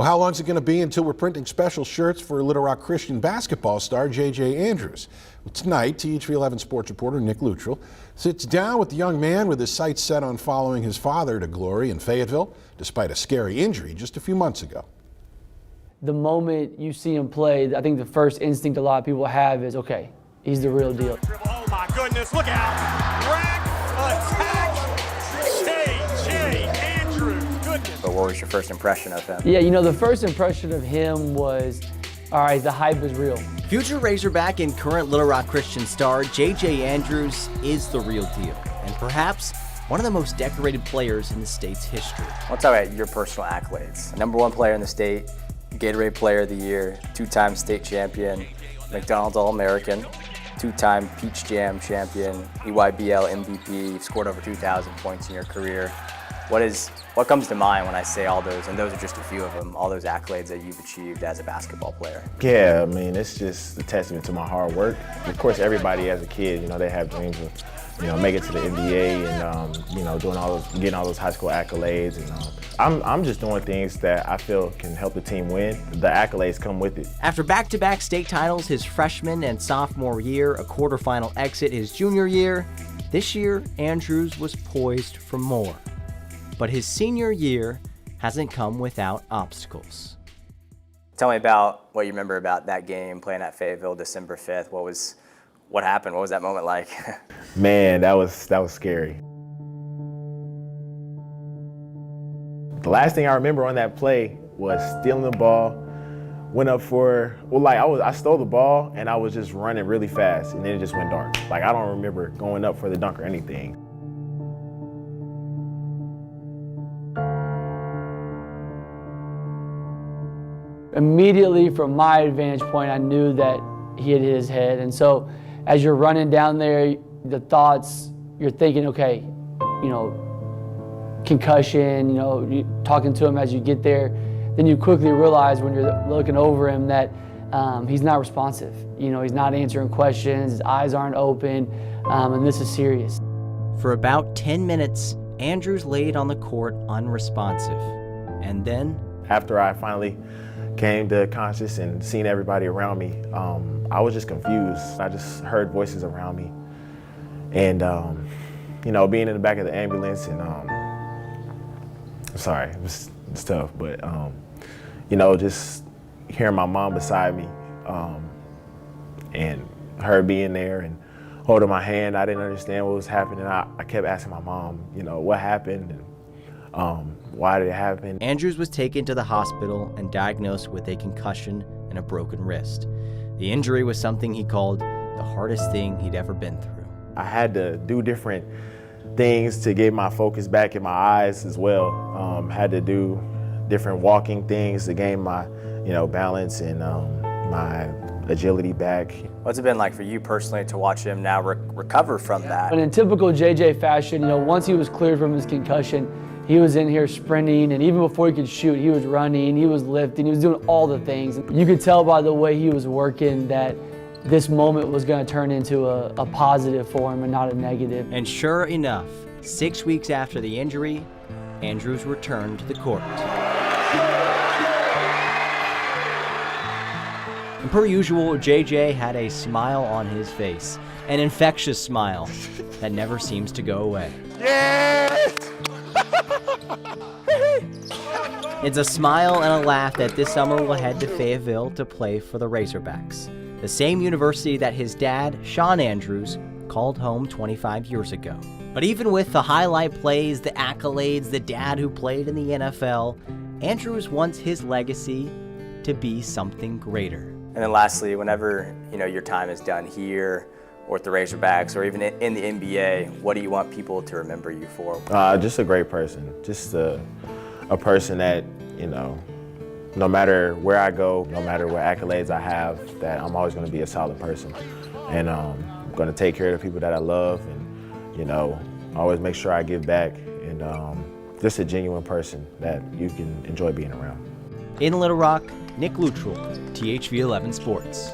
Well, how long is it going to be until we're printing special shirts for Little Rock Christian basketball star J.J. Andrews? Well, tonight, THV 11 sports reporter Nick Luttrell sits down with the young man with his sights set on following his father to glory in Fayetteville, despite a scary injury just a few months ago. The moment you see him play, I think the first instinct a lot of people have is, okay, he's the real deal. Oh my goodness, look out! Rack, attack, J.J. Andrews, goodness. But what was your first impression of him? Yeah, you know, the first impression of him was, all right, the hype is real. Future Razorback and current Little Rock Christian star J.J. Andrews is the real deal, and perhaps one of the most decorated players in the state's history. Let's talk about your personal accolades. #1 player in the state, Gatorade Player of the Year, 2-time state champion, McDonald's All-American, 2-time Peach Jam champion, EYBL MVP. You've scored over 2,000 points in your career. What comes to mind when I say all those, and those are just a few of them, all those accolades that you've achieved as a basketball player? Yeah, I mean, it's just a testament to my hard work. Of course, everybody as a kid, you know, they have dreams of, you know, make it to the NBA and, you know, getting all those high school accolades. And I'm just doing things that I feel can help the team win. The accolades come with it. After back-to-back state titles his freshman and sophomore year, a quarterfinal exit his junior year, this year Andrews was poised for more. But his senior year hasn't come without obstacles. Tell me about what you remember about that game, playing at Fayetteville, December 5th. What happened? What was that moment like? Man, that was scary. The last thing I remember on that play was stealing the ball, went up for, I stole the ball and I was just running really fast and then it just went dark. Like, I don't remember going up for the dunk or anything. Immediately from my vantage point, I knew that he had hit his head. And so as you're running down there, the thoughts, you're thinking, okay, you know, concussion, you know, talking to him as you get there. Then you quickly realize when you're looking over him that he's not responsive. You know, he's not answering questions, his eyes aren't open, and this is serious. For about 10 minutes, Andrews laid on the court unresponsive. And then, after I finally came to conscious and seen everybody around me, I was just confused. I just heard voices around me. And, you know, being in the back of the ambulance and, sorry, it's tough, but, you know, just hearing my mom beside me and her being there and holding my hand, I didn't understand what was happening. I kept asking my mom, you know, what happened and why did it happen? Andrews was taken to the hospital and diagnosed with a concussion and a broken wrist. The injury was something he called the hardest thing he'd ever been through. I had to do different things to get my focus back in my eyes as well. Had to do different walking things to gain my, you know, balance and my agility back. What's it been like for you personally to watch him now recover from that? And in typical JJ fashion, you know, once he was cleared from his concussion, he was in here sprinting, and even before he could shoot, he was running, he was lifting, he was doing all the things. You could tell by the way he was working that this moment was going to turn into a positive for him and not a negative. And sure enough, 6 weeks after the injury, Andrews returned to the court. And per usual, JJ had a smile on his face, an infectious smile that never seems to go away. Yes! It's a smile and a laugh that this summer will head to Fayetteville to play for the Razorbacks, the same university that his dad, Sean Andrews, called home 25 years ago. But even with the highlight plays, the accolades, the dad who played in the NFL, Andrews wants his legacy to be something greater. And then lastly, whenever, you know, your time is done here or with the Razorbacks or even in the NBA, what do you want people to remember you for? Just a great person. Just a person that, you know, no matter where I go, no matter what accolades I have, that I'm always going to be a solid person. And I'm going to take care of the people that I love and, you know, always make sure I give back and just a genuine person that you can enjoy being around. In Little Rock, Nick Luttrell, THV 11 Sports.